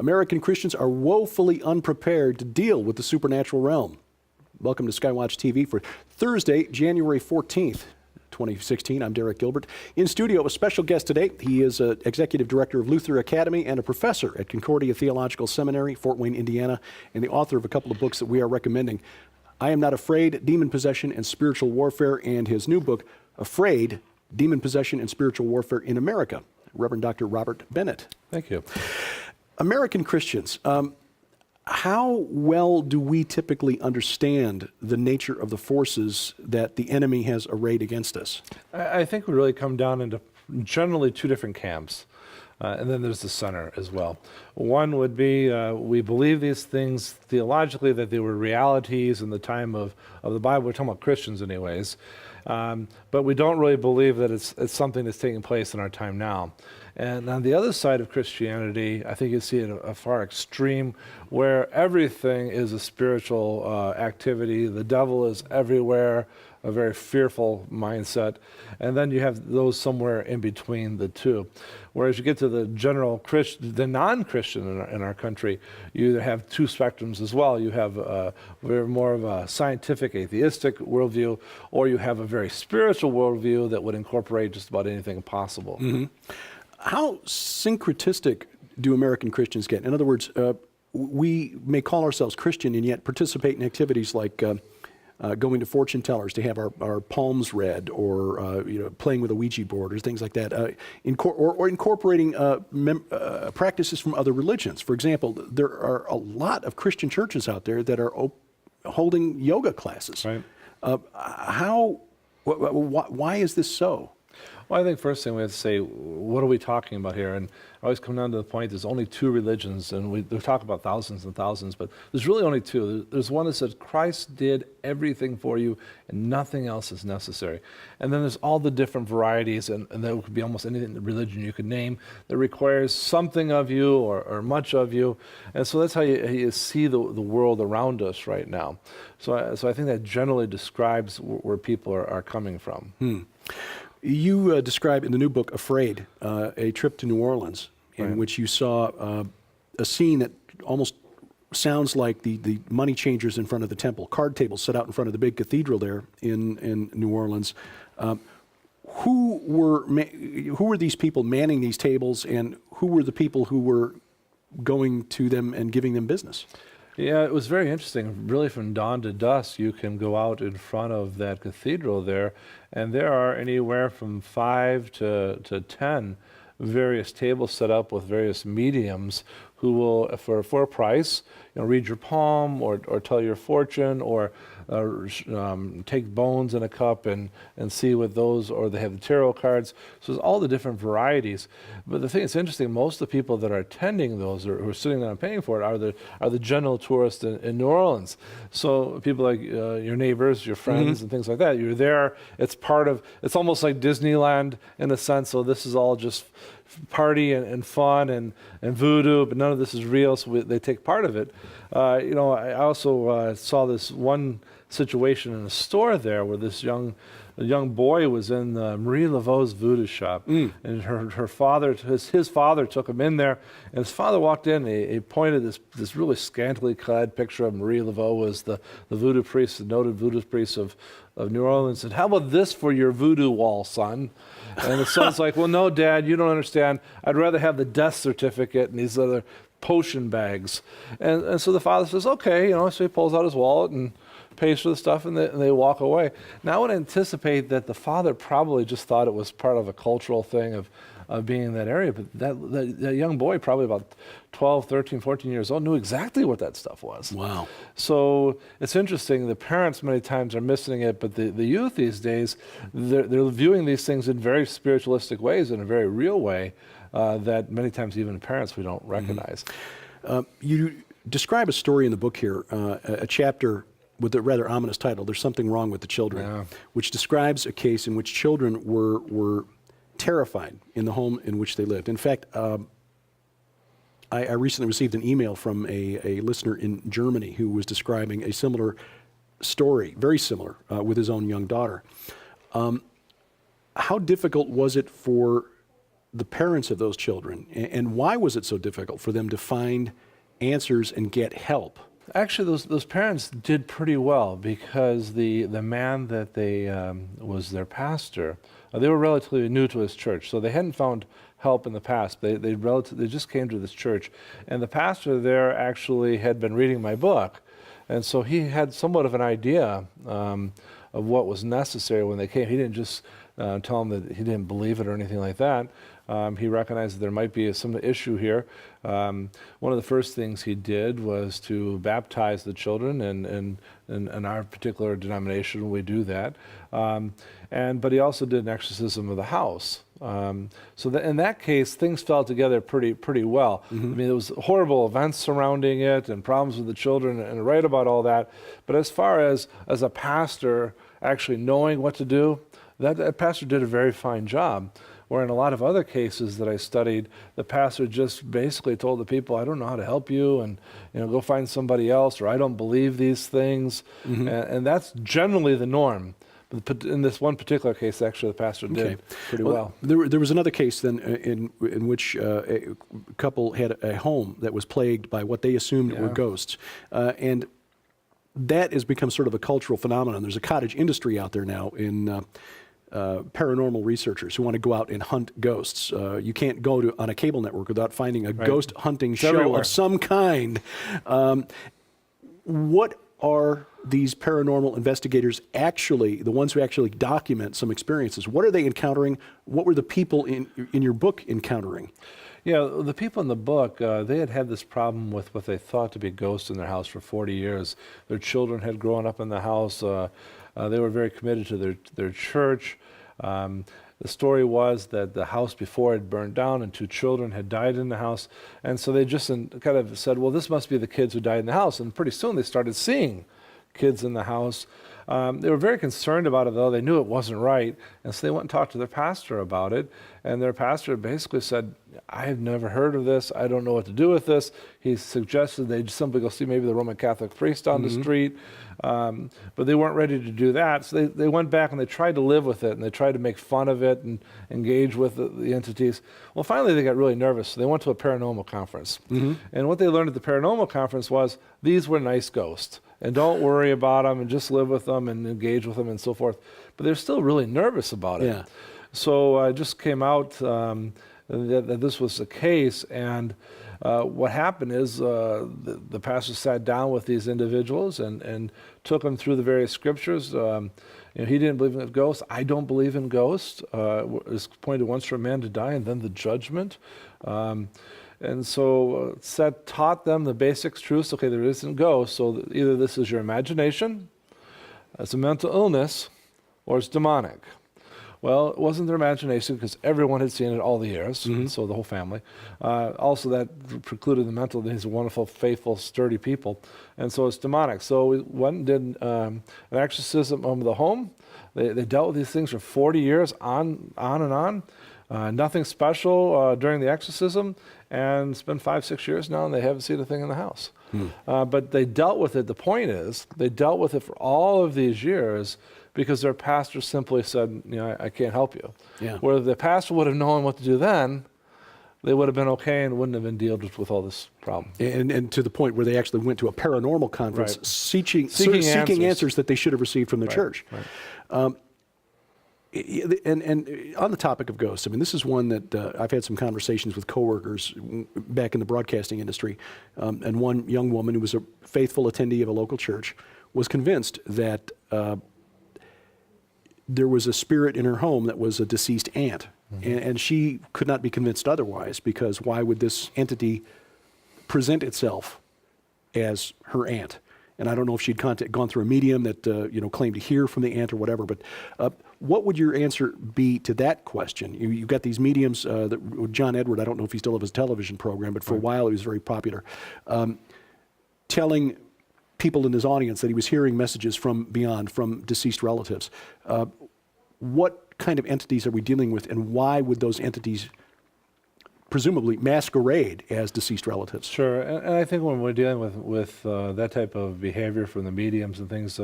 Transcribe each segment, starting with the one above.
American Christians are woefully unprepared to deal with the supernatural realm. Welcome to SkyWatch TV for Thursday, January 14th, 2016. I'm Derek Gilbert. In studio, a special guest today. He is Executive Director of Luther Academy and a professor at Concordia Theological Seminary, Fort Wayne, Indiana, and the author of a couple of books that we are recommending. I Am Not Afraid, Demon Possession and Spiritual Warfare, and his new book, Afraid, Demon Possession and Spiritual Warfare in America. Reverend Dr. Robert Bennett. Thank you. American Christians, how well do we typically understand the nature of the forces that the enemy has arrayed against us? I think we really come down into generally two different camps. And then there's the center as well. One would be we believe these things theologically, that they were realities in the time of the Bible. We're talking about Christians anyways. But we don't really believe that it's something that's taking place in our time now. And on the other side of Christianity, I think you see it a far extreme where everything is a spiritual activity. The devil is everywhere, a very fearful mindset. And then you have those somewhere in between the two. Whereas you get to the general the non-Christian in our country, you either have two spectrums as well. You have more of a scientific, atheistic worldview, or you have a very spiritual worldview that would incorporate just about anything possible. Mm-hmm. How syncretistic do American Christians get? In other words, we may call ourselves Christian and yet participate in activities like going to fortune tellers to have our palms read, or playing with a Ouija board, or things like that, or incorporating practices from other religions. For example, there are a lot of Christian churches out there that are holding yoga classes. Right. Why is this so? Well, I think first thing we have to say, what are we talking about here? And I always come down to the point, there's only two religions, and we talk about thousands and thousands, but there's really only two. There's one that says Christ did everything for you and nothing else is necessary. And then there's all the different varieties, and that could be almost anything religion you could name that requires something of you or much of you. And so that's how you see the world around us right now. So I think that generally describes where people are coming from. You describe in the new book, Afraid, a trip to New Orleans, in which you saw a scene that almost sounds like the money changers in front of the temple, card tables set out in front of the big cathedral there in New Orleans. Who were these people manning these tables, and who were the people who were going to them and giving them business? Yeah, it was very interesting. Really, from dawn to dusk, you can go out in front of that cathedral there, and there are anywhere from 5 to 10 various tables set up with various mediums who will, for a price, read your palm or tell your fortune, or take bones in a cup and see what those, or they have the tarot cards. So there's all the different varieties. But the thing that's interesting, most of the people that are attending those, or who are sitting there and paying for it, are the general tourists in New Orleans. So people like your neighbors, your friends, and things like that. You're there. It's almost like Disneyland in a sense. So this is all just party and fun and voodoo, but none of this is real, so they take part of it. I also saw this one situation in a store there where this young boy was in Marie Laveau's voodoo shop, and his father took him in there, and his father walked in, and he pointed this really scantily clad picture of Marie Laveau, was the voodoo priest, the noted voodoo priest of New Orleans, and said, "How about this for your voodoo wall, son?" And the son's like, "Well, no, Dad, you don't understand. I'd rather have the death certificate and these other potion bags." And so the father says, "Okay," so he pulls out his wallet and pays for the stuff, and they walk away. Now I would anticipate that the father probably just thought it was part of a cultural thing of being in that area, but that young boy, probably about 12, 13, 14 years old, knew exactly what that stuff was. Wow. So it's interesting, the parents many times are missing it, but the youth these days, they're viewing these things in very spiritualistic ways, in a very real way, that many times even parents we don't recognize. You describe a story in the book here, a chapter with a rather ominous title, There's Something Wrong with the Children, which describes a case in which children were terrified in the home in which they lived. In fact, I recently received an email from a listener in Germany who was describing a similar story, very similar, with his own young daughter. How difficult was it for the parents of those children, and why was it so difficult for them to find answers and get help? Actually, those parents did pretty well, because the man that they was their pastor, they were relatively new to his church, so they hadn't found help in the past. They just came to this church, and the pastor there actually had been reading my book, and so he had somewhat of an idea of what was necessary when they came. He didn't just tell them that he didn't believe it or anything like that. He recognized that there might be some issue here. One of the first things he did was to baptize the children, and in our particular denomination we do that. But he also did an exorcism of the house. So that in that case, things fell together pretty well. I mean, there was horrible events surrounding it and problems with the children, and I write about all that. But as far as a pastor actually knowing what to do, that pastor did a very fine job. Where in a lot of other cases that I studied, the pastor just basically told the people, I don't know how to help you, and go find somebody else, or I don't believe these things. And that's generally the norm. But in this one particular case, actually, the pastor did pretty well. There was another case then in which a couple had a home that was plagued by what they assumed were ghosts. And that has become sort of a cultural phenomenon. There's a cottage industry out there now in paranormal researchers who want to go out and hunt ghosts. You can't go on a cable network without finding a ghost hunting show everywhere. of some kind. What are these paranormal investigators actually, the ones who actually document some experiences, what are they encountering? What were the people in your book encountering? Yeah, the people in the book, they had this problem with what they thought to be ghosts in their house for 40 years. Their children had grown up in the house. They were very committed to their church. The story was that the house before had burned down and 2 children had died in the house. And so they just kind of said, well, this must be the kids who died in the house. And pretty soon they started seeing kids in the house. They were very concerned about it, though. They knew it wasn't right. And so they went and talked to their pastor about it. And their pastor basically said, I have never heard of this. I don't know what to do with this. He suggested they simply go see maybe the Roman Catholic priest on the street. But they weren't ready to do that. So they went back and they tried to live with it, and they tried to make fun of it and engage with the entities. Well, finally they got really nervous. So they went to a paranormal conference. And what they learned at the paranormal conference was these were nice ghosts. And don't worry about them, and just live with them and engage with them and so forth. But they're still really nervous about it. Yeah. So it just came out that this was the case. And what happened is the pastor sat down with these individuals and took them through the various scriptures. He didn't believe in ghosts. I don't believe in ghosts. It's appointed once for a man to die, and then the judgment. And so Seth taught them the basic truths. Okay, there isn't ghosts, so either this is your imagination, it's a mental illness, or it's demonic. Well, it wasn't their imagination, because everyone had seen it all the years, so the whole family. Also, that precluded the mental. These are wonderful, faithful, sturdy people. And so it's demonic. So we went and did an exorcism of the home. They dealt with these things for 40 years, on and on. Nothing special during the exorcism, and it's been 5-6 years now, and they haven't seen a thing in the house. But they dealt with it. The point is, they dealt with it for all of these years because their pastor simply said, I can't help you. Yeah. Where if the pastor would have known what to do then, they would have been okay and wouldn't have been dealt with all this problem. And to the point where they actually went to a paranormal conference seeking answers that they should have received from the church. Right. And on the topic of ghosts, I mean, this is one that I've had some conversations with coworkers back in the broadcasting industry, and one young woman who was a faithful attendee of a local church was convinced that there was a spirit in her home that was a deceased aunt, and she could not be convinced otherwise, because why would this entity present itself as her aunt? And I don't know if she'd gone through a medium that claimed to hear from the aunt or whatever, but what would your answer be to that question? You've got these mediums, John Edward, I don't know if he still has his television program, but for a while he was very popular, telling people in his audience that he was hearing messages from beyond, from deceased relatives. What kind of entities are we dealing with, and why would those entities presumably masquerade as deceased relatives? Sure, and I think when we're dealing with that type of behavior from the mediums and things,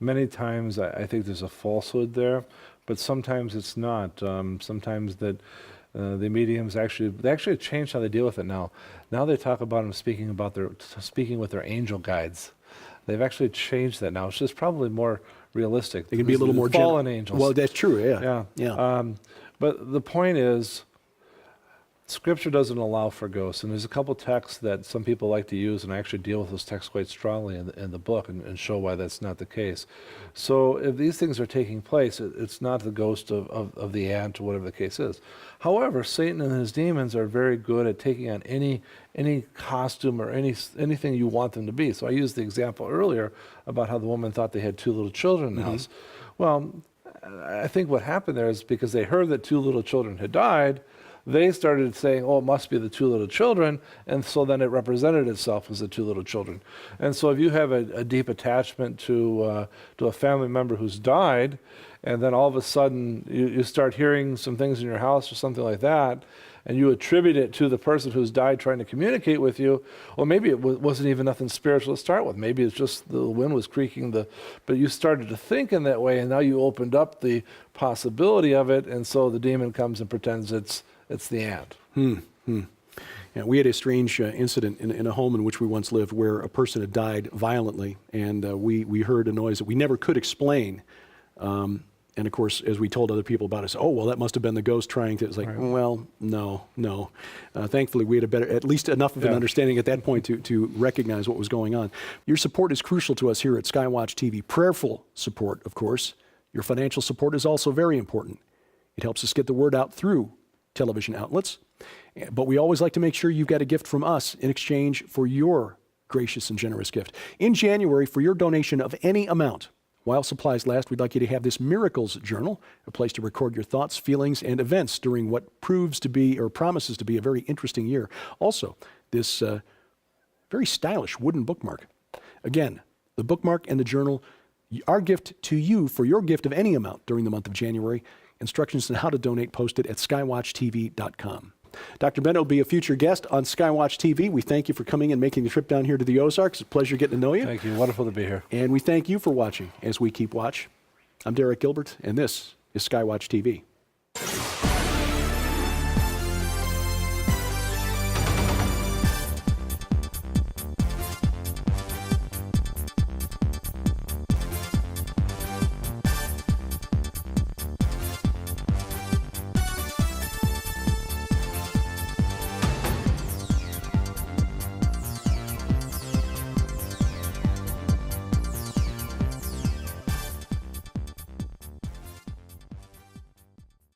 many times I think there's a falsehood there, but sometimes it's not. Sometimes that The mediums actually changed how they deal with it now. Now they talk about them speaking with their angel guides. They've actually changed that now. It's just probably more realistic. They can be a little more fallen angels. Well, that's true. Yeah. But the point is, Scripture doesn't allow for ghosts, and there's a couple texts that some people like to use, and I actually deal with those texts quite strongly in the book and show why that's not the case. So if these things are taking place, it's not the ghost of the ant or whatever the case is. However, Satan and his demons are very good at taking on any costume or anything you want them to be. So I used the example earlier about how the woman thought they had two little children in the house. Well, I think what happened there is because they heard that two little children had died, they started saying, oh, it must be the two little children, and so then it represented itself as the two little children. And so if you have a deep attachment to a family member who's died, and then all of a sudden you start hearing some things in your house or something like that, and you attribute it to the person who's died trying to communicate with you, well, maybe it wasn't even nothing spiritual to start with. Maybe it's just the wind was creaking, but you started to think in that way, and now you opened up the possibility of it, and so the demon comes and pretends it's the ant. Yeah, we had a strange incident in a home in which we once lived where a person had died violently, and we heard a noise that we never could explain. And of course, as we told other people about it, oh, well, that must have been the ghost trying to. It's like, Right. well, no. Thankfully, we had at least enough of an understanding at that point to recognize what was going on. Your support is crucial to us here at SkyWatch TV. Prayerful support, of course. Your financial support is also very important. It helps us get the word out through television outlets. But we always like to make sure you've got a gift from us in exchange for your gracious and generous gift. In January, for your donation of any amount, while supplies last, we'd like you to have this Miracles Journal, a place to record your thoughts, feelings, and events during what proves to be or promises to be a very interesting year. Also, this very stylish wooden bookmark. Again, the bookmark and the journal, our gift to you for your gift of any amount during the month of January. Instructions on how to donate posted at skywatchtv.com. Dr. Bennett will be a future guest on SkyWatch TV. We thank you for coming and making the trip down here to the Ozarks. It's a pleasure getting to know you. Thank you. Wonderful to be here. And we thank you for watching as we keep watch. I'm Derek Gilbert, and this is SkyWatch TV.